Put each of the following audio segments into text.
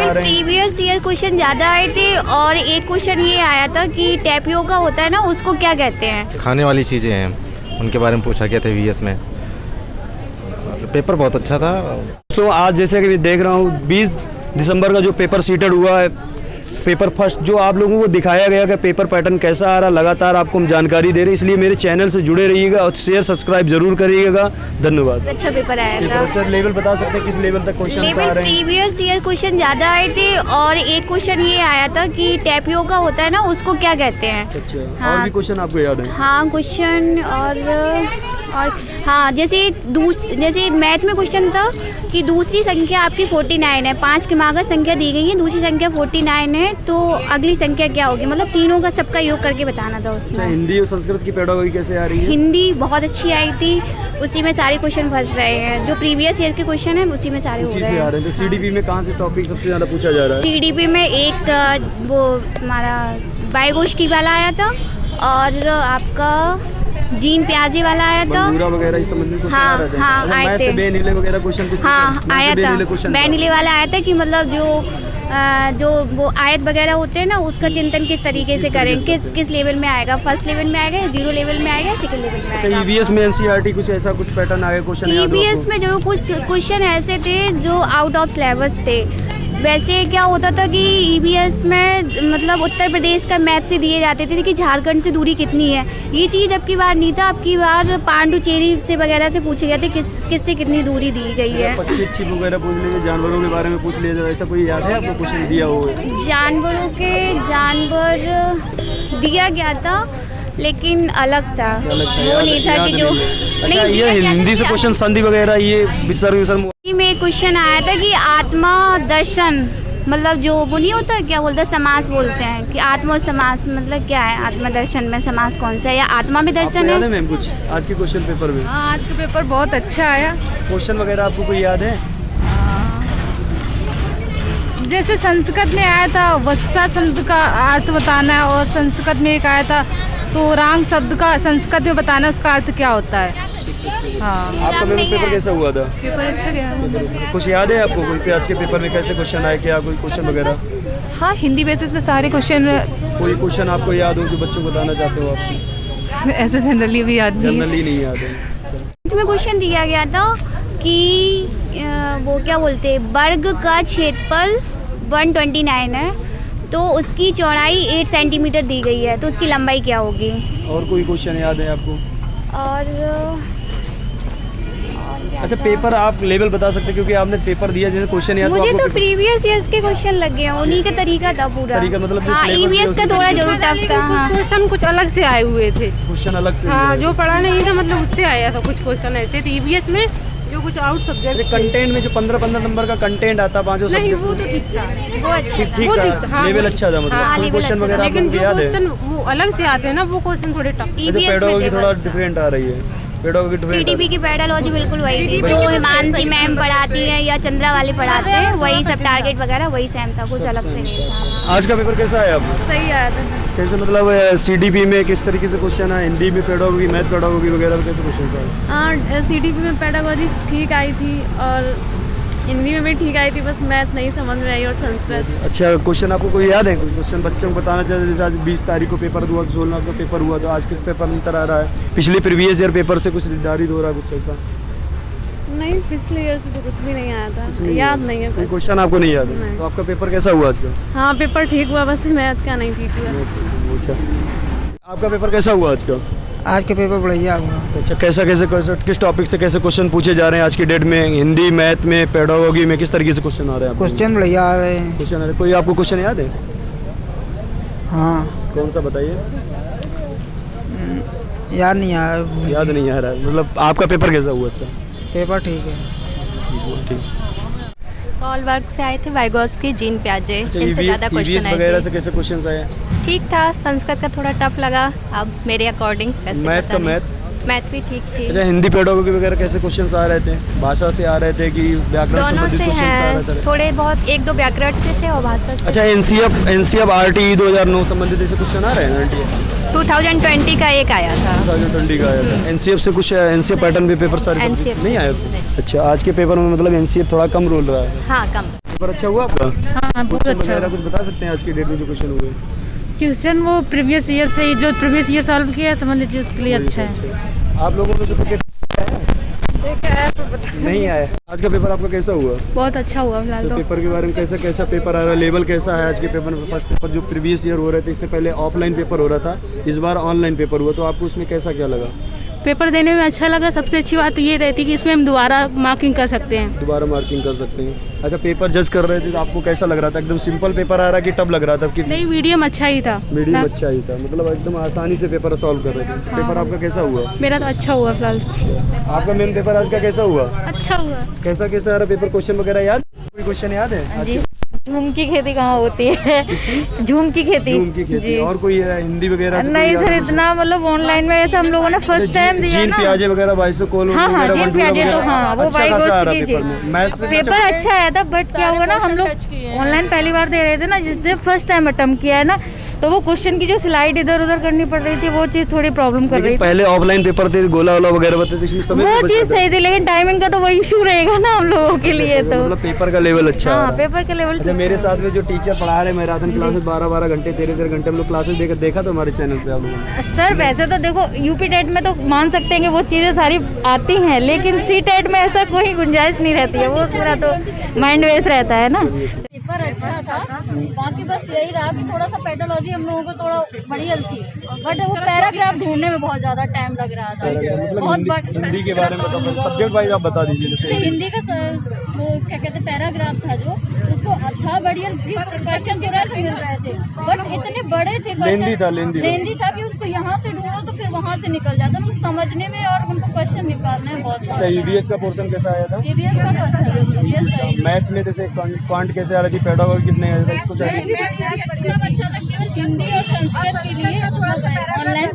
आ रहे हैं। Previous year question ज़्यादा आए थे और एक क्वेश्चन ये आया था कि टैपियोका होता है ना, उसको क्या कहते हैं? खाने वाली चीज़ें हैं, उनके बारे में पूछा गया था वीएस में। पेपर बहुत अच्छा था। तो आज जैसे कि देख रहा हूँ 20 दिसंबर का जो पेपर सीटेड हुआ है, पेपर फर्स्ट जो आप लोगों को दिखाया गया कि पेपर पैटर्न कैसा आ रहा, लगातार आपको हम जानकारी दे रहे हैं, इसलिए मेरे चैनल से जुड़े रहिएगा और शेयर सब्सक्राइब जरूर करिएगा। धन्यवाद। अच्छा पेपर आया था। अच्छा लेवल बता सकते हैं किस लेवल तक क्वेश्चन आ लेवल रहे हैं? प्रीवियस ईयर क्वेश्चन ज़्यादा आए थे और एक क्वेश्चन ये आया था कि टैपियोका होता है ना, उसको क्या कहते हैं? अच्छा हाँ। और भी क्वेश्चन आपको याद है? हाँ क्वेश्चन और हाँ जैसे मैथ में क्वेश्चन था कि दूसरी संख्या आपकी 49 है, 5 क्रमागत संख्या दी गई है, दूसरी संख्या 49 है, तो अगली संख्या क्या होगी? मतलब तीनों का सबका योग करके बताना था उसमें। हिंदी और संस्कृत की पेडागोजी कैसे आ रही है? हिंदी बहुत अच्छी आई थी, उसी में सारे क्वेश्चन फंस रहे हैं, जो प्रीवियस ईयर के क्वेश्चन हैं उसी में सारे हो उसी रहे से आ हैं। रहे हैं। तो सीडीपी में कहाँ से टॉपिक सबसे ज़्यादा पूछा जा रहा है? सीडीपी में एक वो हमारा बायोगोष्ठी वाला आया था और आपका जीन प्याजे वाला आया था। बंगूरा वगैरह इस संबंधित क्वेश्चन आ रहे थे। हाँ, मतलब आए मैथ से थे। बेनिले वगैरह क्वेश्चन कुछ हाँ आया था, क्वेश्चन बैनिले वाला आया था कि मतलब जो वो आयत वगैरह होते हैं ना, उसका चिंतन किस तरीके से करें, किस लेवल में आएगा, फर्स्ट लेवल में आएगा या 0 लेवल में आएगा, सेकंड लेवल में आएगा। ईवीएस में एनसीईआरटी कुछ ऐसा कुछ पैटर्न आया क्वेश्चन? ईवीएस में जरूर कुछ क्वेश्चन ऐसे थे जो आउट ऑफ सिलेबस थे। वैसे क्या होता था कि ईवीएस में मतलब उत्तर प्रदेश का मैप से दिए जाते थे कि झारखंड से दूरी कितनी है। ये चीज़ अब की बार नहीं था, अब की बार पांडुचेरी से वगैरह से पूछे गए थे किससे कितनी दूरी दी गई है। पक्षी वगैरह पूछ लीजिए, जानवरों के बारे में पूछ लीजिए, ऐसा कोई याद है आपको क्वेश्चन दिया हुआ है? जानवर दिया गया था लेकिन अलग था, वो नहीं था कि जो अच्छा ये हिंदी से क्वेश्चन संधि वगैरह ये विसर्ग में एक क्वेश्चन आया था कि आत्मा दर्शन मतलब जो वो नहीं होता, क्या बोलते हैं, समास बोलते हैं कि आत्मा और समास मतलब क्या है, आत्मा दर्शन में समास कौन सा है या आत्मा में दर्शन है? मैम कुछ आज के क्वेश्चन पेपर में? हाँ आज का पेपर बहुत अच्छा आया। क्वेश्चन वगैरह आपको कोई याद है? जैसे संस्कृत में आया था वत्सा शब्द का अर्थ बताना है और संस्कृत में एक आया था तो रांग शब्द का संस्कृत में बताना उसका अर्थ क्या होता है। हाँ आपका पेपर कैसा हुआ था? पेपर अच्छा गया। कुछ याद है आपको कोई आज के पेपर में कैसे क्वेश्चन आए, क्या कोई क्वेश्चन वगैरह? हाँ हिंदी बेसिस पे सारे क्वेश्चन। कोई क्वेश्चन आपको याद हो जो बच्चों को बताना चाहते हो आप? ऐसे जनरली भी याद नहीं। जनरली नहीं याद है। में क्वेश्चन दिया गया था कि वो क्या बोलते हैं, वर्ग का क्षेत्रफल 129 है तो उसकी चौड़ाई 8 सेंटीमीटर दी गई है, तो उसकी लंबाई क्या होगी? और कोई क्वेश्चन याद है आपको? और अच्छा पेपर आप लेवल बता सकते हैं क्योंकि आपने पेपर दिया, जैसे क्वेश्चन याद मुझे तो आपको प्रीवियस ईयर्स के क्वेश्चन लगे हैं, उन्हीं का तरीका था पूरा। तरीका मतलब जो हाँ syllabus ईवीएस का दिया थोड़ा उसी जरूर टफ था। हाँ क्वेश्चन कुछ अलग से आए हुए थे। क्वेश्चन अलग से? हाँ जो पढ़ा नहीं था मतलब उससे आया था कुछ क्वेश्चन ऐसे थे ईवीएस में जो कुछ आउट सब्जेक्ट। कंटेंट में जो 15 नंबर का कंटेंट आता 5 नहीं वो तो ठीक था, वो अच्छा था। ठीक वो था, ठीक था, हाँ, लेवल वो- अच्छा था मतलब हाँ, कोई लेवल क्वेश्चन अच्छा था, वगैरह लेकिन आपको जो याद है? क्वेश्चन वो अलग से आते हैं ना वो क्वेश्चन थोड़े टफ। EVS पेडोलॉजी में थे थोड़ा बस। डिफरेंट आ रही है, पेडोलॉजी डिफरेंट। सीडीपी की पेडोलॉजी बिल्कुल वही थी जो हिमांशी मैम पढ़ाती है या चंद्रा वाले पढ़ाते हैं, वही सब टारगेट वगैरह वही सेम था, कुछ अलग से नहीं था। आज का पेपर कैसा है आपको? सही आया था। कैसे मतलब सीडीपी में किस तरीके से क्वेश्चन है, हिंदी में पेडोलॉजी, मैथ पेडोलॉजी वगैरह में कैसे क्वेश्चन आए? हाँ सीडीपी में पेडागोजी ठीक आई थी और हिंदी में भी ठीक आई थी, बस मैथ नहीं समझ में आई और संस्कृत। अच्छा क्वेश्चन आपको कोई याद है? कोई क्वेश्चन बच्चों को बताना चाहते जैसे आज 20 तारीख को पेपर हुआ, 16 का पेपर हुआ, तो आज के पेपर अंतर आ रहा है, पिछले प्रीवियस ईयर पेपर से कुछ निर्धारित हो रहा है कुछ ऐसा? नहीं पिछले ईयर से तो कुछ भी नहीं आया था, याद नहीं है कोई कुछ। क्वेश्चन आपको नहीं याद है? नहीं। तो आपका पेपर कैसा हुआ आज का? हाँ पेपर ठीक हुआ, बस मैथ का नहीं ठीक हुआ। अच्छा आपका पेपर कैसा हुआ आज का? आज के पेपर बढ़िया हुआ। अच्छा कैसे किस टॉपिक से कैसे क्वेश्चन पूछे जा रहे हैं आज की डेट में, हिंदी मैथ में पेडोलॉजी में किस तरीके से क्वेश्चन आ रहे हैं? क्वेश्चन बढ़िया आ रहे हैं। क्वेश्चन आ रहे हैं, कोई आपको क्वेश्चन याद है? हाँ कौन सा बताइए? याद नहीं आ रहा। याद नहीं आ रहा है, मतलब आपका पेपर कैसा हुआ? अच्छा पेपर ठीक है। ठीक। कॉल वर्क से आए थे वाइगॉस के जीन प्याजे, इनसे ज़्यादा क्वेश्चन आए वगैरह थे। से कैसे क्वेश्चंस आए? ठीक था, संस्कृत का थोड़ा टफ लगा अब मेरे अकॉर्डिंग। मैथ का मैथ भी ठीक थी। अच्छा हिंदी पेडोलॉजी वगैरह कैसे क्वेश्चंस आ रहे थे? भाषा से आ रहे थे कि व्याकरण दोनों संबंधित से क्वेश्चंस आ रहे हैं, थे? थोड़े बहुत 1-2 व्याकरण से थे और भाषा से। अच्छा एनसीएफ आरटीई 2009 संबंधित ऐसे क्वेश्चन आ रहे हैं? 2020 का एक आया था। 2020 का आया था। एनसीएफ से कुछ एनसीएफ पैटर्न भी पेपर सारे NCF नहीं आए? अच्छा आज के पेपर में मतलब एनसीएफ थोड़ा कम रोल रहा है। हाँ कम। पेपर अच्छा हुआ आपका? हाँ बहुत क्वेश्चन अच्छा वगैरह कुछ बता सकते हैं आज की डेट में जो क्वेश्चन हुए? क्वेश्चन वो प्रीवियस ईयर से जो प्रीवियस ईयर सॉल्व किया है समझ लीजिए उसके लिए अच्छा है। आप लोगों में जो क्रिकेट नहीं आया? आज का पेपर आपका कैसा हुआ? बहुत अच्छा हुआ फिलहाल तो पेपर के बारे में कैसा कैसा पेपर आ रहा है, लेवल कैसा है आज के पेपर में? फर्स्ट पेपर जो प्रीवियस ईयर हो रहे थे, इससे पहले ऑफलाइन पेपर हो रहा था, इस बार ऑनलाइन पेपर हुआ, तो आपको उसमें कैसा क्या लगा? पेपर देने में अच्छा लगा। सबसे अच्छी बात ये रहती है कि इसमें हम दोबारा मार्किंग कर सकते हैं। दोबारा मार्किंग कर सकते हैं। अच्छा, पेपर जज कर रहे थे तो आपको कैसा लग रहा था? एकदम सिंपल पेपर आ रहा कि टफ लग रहा था? कि नहीं, मीडियम अच्छा ही था। मीडियम अच्छा ही था, मतलब एकदम आसानी से पेपर सॉल्व कर रहे थे। पेपर आपका कैसा हुआ? मेरा तो अच्छा हुआ फिलहाल। आपका मेन पेपर आज का कैसा हुआ? अच्छा हुआ। कैसा कैसा आ रहा पेपर? क्वेश्चन वगैरह याद? कोई क्वेश्चन याद है? आज के? झूम की खेती कहाँ होती है? झूम की खेती। झूम की खेती। और कोई है हिंदी वगैरह? नहीं सर, इतना मतलब ऑनलाइन में ऐसा हम लोगों ने फर्स्ट टाइम दिया जीन ना। प्याजे वगैरह 22 कॉल। हाँ हाँ, जीन प्याजे तो हाँ वो अच्छा खासा आ रहा पेपर में। मैथ्स पेपर अच्छा आया था, बट क्या हुआ ना, हम लोग ऑनलाइन पहली बार दे रहे थे ना, जिसने फर्स्ट टाइम अटेम्प्ट किया है ना, तो वो क्वेश्चन की जो स्लाइड इधर उधर करनी पड़ रही थी, वो चीज़ थोड़ी प्रॉब्लम कर रही थी। पहले ऑफलाइन पेपर थे, गोला वोला वगैरह बताते थे, इसमें समय वो चीज़ सही थी, लेकिन टाइमिंग का तो वही इशू रहेगा ना हम लोगों के लिए। तो मतलब पेपर का लेवल अच्छा हाँ, पेपर का लेवल। अच्छा, मेरे साथ में जो टीचर पढ़ा रहे मैराथन क्लासेस 12-12 घंटे 13-13 घंटे हम लोग क्लासेस देखा तो हमारे चैनल पे आप लोगों ने। सर वैसे तो देखो यूपी टेट में तो मान सकते हैं कि वो चीज़ें सारी आती हैं, लेकिन सी टेट में ऐसा कोई गुंजाइश नहीं रहती है, वो पूरा तो माइंड वेस्ट रहता है ना। पेपर अच्छा था, बाकी बस यही रहा कि थोड़ा सा पेडोलॉजी हम लोगों को थोड़ा बढ़िया थी, बट वो पैराग्राफ ढूंढने में बहुत ज़्यादा टाइम लग रहा था। बहुत हिंदी के बारे में तो सब्जेक्ट वाइज आप बता दीजिए। जैसे हिंदी का वो क्या कहते हैं पैराग्राफ था जो, उसको था बढ़िया, क्वेश्चन जो मिल रहे थे, बट इतने बड़े थे, लेंदी था कि उसको यहाँ से ढूंढो तो फिर वहाँ से निकल जाता, मतलब समझने में और उनको क्वेश्चन निकालने में बहुत सारा। ईवीएस का पोर्शन कैसा आया था? ईवीएस का तो अच्छा था। मैथ में जैसे क्वांट कैसे आ रही थी, पेडागोजी कितने आए थे, इसको सब अच्छा था, केवल हिंदी और संस्कृत के लिए ऑनलाइन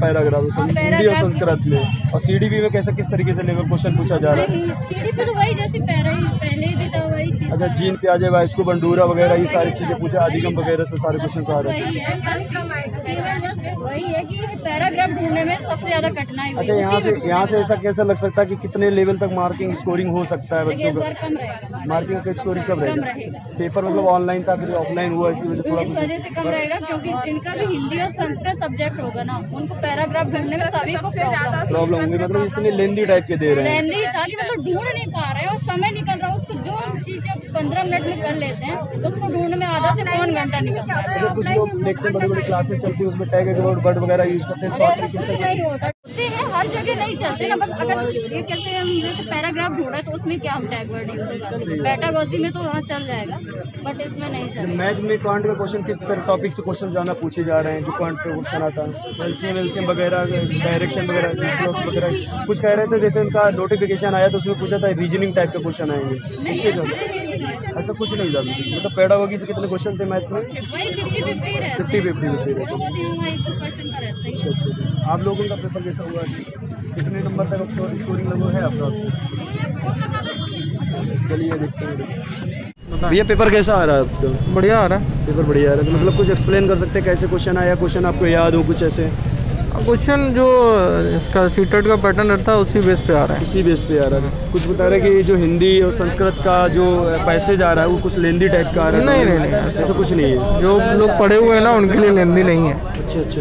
पैराग्राफ हिंदी और संस्कृत में। और सीडीबी में कैसे किस तरीके से लेवल क्वेश्चन पूछा जा रहा है? सीडीबी तो वही जैसे पहले ही था वही चीज़। अच्छा, जीन प्याजे वाइस्को बंडूरा वगैरह ये सारी चीजें पूछा, अधिगम वगैरह से सारे क्वेश्चन आ रहे हैं। वही है कि पैराग्राफ ढूंढने में सबसे ज्यादा कठिनाई हुई। अच्छा, यहाँ से ऐसा कैसा लग सकता है कि कितने लेवल तक मार्किंग स्कोरिंग हो सकता है बच्चों का? कम रहेगा मार्किंग का स्कोरिंग कब रहेगा? पेपर मतलब ऑनलाइन था फिर ऑफलाइन हुआ, इसकी वजह इस वजह से कम रहेगा, क्योंकि जिनका भी हिंदी और संस्कृत सब्जेक्ट होगा ना, उनको पैराग्राफ ढूंढने में सभी को प्रॉब्लम होगी। मतलब इतने लेंदी टाइप के दे रहे हैं, लेंदी था कि मतलब ढूंढ नहीं पा रहे हैं और समय निकल रहा है, उसको जो चीज़ें 15 मिनट में कर लेते हैं उसको ढूंढने में आधा से पौन घंटा निकलता है। कुछ लोग देखते हैं बड़ी बड़ी क्लासेस चलती है, उसमें टैग वर्ड वगैरह यूज करते हैं, शॉर्ट कुछ नहीं होता हैं, हर जगह नहीं चलते ना, बस अगर ये कैसे हम जैसे पैराग्राफ ढूंढ रहे हैं तो उसमें क्या हम टैग वर्ड यूज करते हैं, पेडागोजी में तो वहाँ चल जाएगा, बट इसमें नहीं चलेगा। मैथ में क्वांट का क्वेश्चन किस तरह टॉपिक से क्वेश्चन ज़्यादा पूछे जा रहे हैं, जो क्वांट पे क्वेश्चन आता है, एलसीएम वगैरह, डायरेक्शन वगैरह कुछ कह रहे थे, जैसे उनका नोटिफिकेशन आया तो उसमें पूछा था रीजनिंग टाइप के क्वेश्चन आएंगे, इसके जो ऐसा कुछ नहीं था। मतलब पेडागोजी से कितने क्वेश्चन थे मैथ में? 50-50 आप लोगों का पेपर कैसा हुआ, कितने नंबर तक स्कोरिंग लगा है आपका? चलिए देखते हैं। भैया पेपर कैसा आ रहा है आपका? बढ़िया आ रहा है। पेपर बढ़िया आ रहा है, तो मतलब कुछ एक्सप्लेन कर सकते हैं कैसे क्वेश्चन आया, क्वेश्चन आपको याद हो कुछ ऐसे? क्वेश्चन जो इसका सीटेट का पैटर्न रहता है उसी बेस पे आ रहा है। उसी बेस पे आ रहा है। कुछ बता रहे कि जो हिंदी और संस्कृत का जो पैसेज आ रहा है वो कुछ लेंदी टाइप का आ रहा है? नहीं ऐसा कुछ नहीं है। जो लोग पढ़े हुए हैं ना उनके लिए लेंदी नहीं है।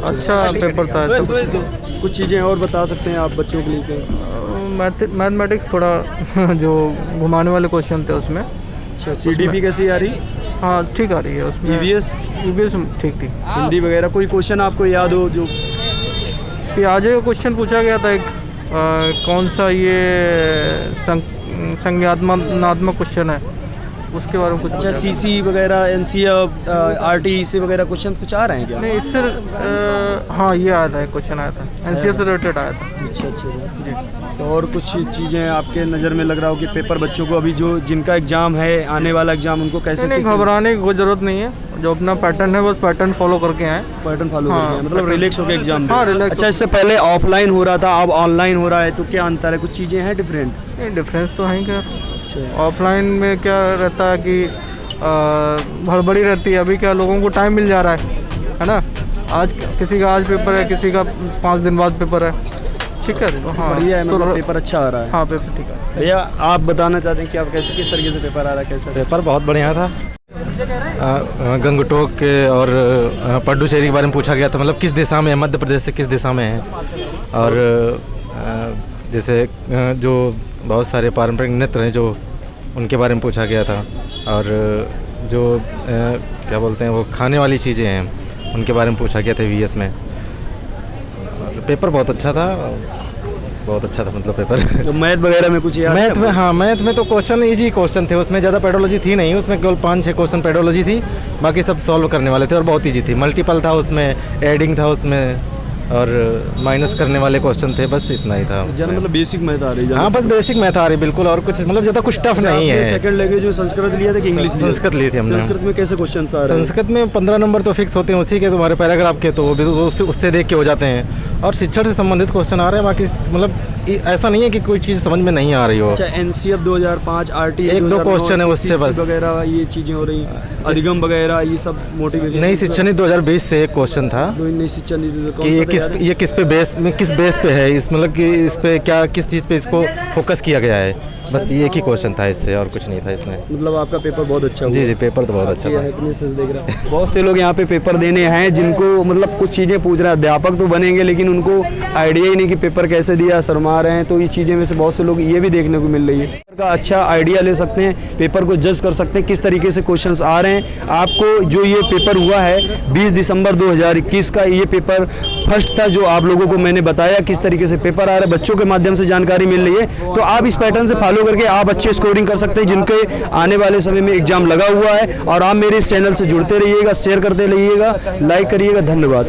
अच्छा पेपर था। कुछ चीज़ें और बता सकते हैं आप बच्चों के लिए? मैथमेटिक्स थोड़ा जो घुमाने वाले क्वेश्चन थे उसमें। अच्छा, सीडीपी कैसी आ रही? हाँ ठीक आ रही है उसमें। ईवीएस ठीक थी। हिंदी वगैरह कोई क्वेश्चन आपको याद हो जो? प्याजे का क्वेश्चन पूछा गया था एक, कौन सा ये संज्ञानात्मक क्वेश्चन है, उसके बारे में कुछ। अच्छा, सीसी वगैरह, एनसीईआरटी, आरटीईसी वगैरह क्वेश्चन कुछ आ रहे हैं क्या? नहीं, इससे हाँ ये आया था, क्वेश्चन आया था, एनसीईआरटी से रिलेटेड आया था। अच्छा जी। तो और कुछ चीज़ें आपके नज़र में लग रहा हो कि पेपर बच्चों को अभी जो जिनका एग्ज़ाम है, आने वाला एग्ज़ाम, उनको कैसे? नहीं, घबराने की कोई ज़रूरत नहीं है, जो अपना पैटर्न है बस पैटर्न फॉलो करके आए। पैटर्न फॉलो करके मतलब रिलैक्स होकर एग्जाम। हाँ रिलैक्स। अच्छा, इससे पहले ऑफलाइन हो रहा था, अब ऑनलाइन हो रहा है, तो क्या अंतर है? कुछ चीज़ें हैं डिफरेंट? नहीं, डिफरेंस तो है ही। क्या ऑफलाइन में क्या रहता है कि हड़बड़ी रहती है, अभी क्या लोगों को टाइम मिल जा रहा है ना, आज किसी का आज पेपर है, किसी का 5 दिन बाद पेपर है, ठीक है तो हाँ बढ़िया है, तो मतलब पेपर अच्छा आ रहा है। हाँ पेपर ठीक है। भैया आप बताना चाहते हैं कि आप कैसे किस तरीके से पेपर आ रहा है, कैसा पेपर बहुत बढ़िया था। गंगटोक के और पुडुचेरी के बारे में पूछा गया था, मतलब किस दिशा में है, मध्य प्रदेश से किस दिशा में है। और जैसे जो बहुत सारे पारंपरिक नृत्य हैं जो उनके बारे में पूछा गया था। और जो क्या बोलते हैं वो खाने वाली चीज़ें हैं उनके बारे में पूछा गया था वीएस में। पेपर बहुत अच्छा था, बहुत अच्छा था मतलब पेपर। तो मैथ वगैरह में कुछ याद है? मैथ में हाँ, मैथ में तो क्वेश्चन इजी क्वेश्चन थे, उसमें ज़्यादा पेडोलॉजी थी नहीं, उसमें केवल 5-6 क्वेश्चन पेडोलॉजी थी, बाकी सब सॉल्व करने वाले थे और बहुत इजी थी। मल्टीपल था उसमें, एडिंग था उसमें और माइनस करने वाले क्वेश्चन थे, बस इतना ही था। मतलब बेसिक मैथ आ रही है? हाँ बस बेसिक मैथ आ रही, बिल्कुल, और कुछ मतलब ज़्यादा कुछ टफ नहीं है। सेकंड लैंग्वेज में संस्कृत लिया था कि इंग्लिश? संस्कृत ली थी हमने। संस्कृत में कैसे क्वेश्चन आ रहे हैं? संस्कृत में 15 नंबर तो फिक्स होते हैं उसी के, तुम्हारे पैराग्राफ के, तो वो भी उससे देख के हो जाते हैं। और शिक्षण से संबंधित क्वेश्चन आ रहे हैं, बाकी मतलब ऐसा नहीं है कि कोई चीज़ समझ में नहीं आ रही हो। अच्छा, एनसीएफ 2005, आरटी 1-2 क्वेश्चन है उससे बस वगैरह ये चीज़ें हो रही, अधिगम वगैरह ये सब मोटिवेशन। नई शिक्षा नीति 2020 से एक क्वेश्चन था नई शिक्षा नीति कि ये किस पे बेस में, किस बेस पे है, इस मतलब कि इस पे क्या किस चीज़ पे इसको फोकस किया गया है, बस ये एक ही क्वेश्चन था इससे, और कुछ नहीं था इसमें। मतलब आपका पेपर बहुत अच्छा हुआ? जी पेपर तो बहुत अच्छा था। देख रहा हूं बहुत से लोग यहाँ पे पेपर देने हैं जिनको मतलब कुछ चीज़ें पूछ रहे हैं। अध्यापक तो बनेंगे लेकिन उनको आइडिया ही नहीं कि पेपर कैसे दिया, शर्मा रहे हैं। तो ये चीज़ें में से बहुत से लोग ये भी देखने को मिल रही है का अच्छा आइडिया ले सकते हैं, पेपर को जज कर सकते हैं किस तरीके से क्वेश्चंस आ रहे हैं। आपको जो ये पेपर हुआ है 20 दिसंबर 2021 का, ये पेपर फर्स्ट था जो आप लोगों को मैंने बताया किस तरीके से पेपर आ रहा है, बच्चों के माध्यम से जानकारी मिल रही है। तो आप इस पैटर्न से फॉलो करके आप अच्छे स्कोरिंग कर सकते हैं जिनके आने वाले समय में एग्जाम लगा हुआ है। और आप मेरे इस चैनल से जुड़ते रहिएगा, शेयर करते रहिएगा, लाइक करिएगा। धन्यवाद।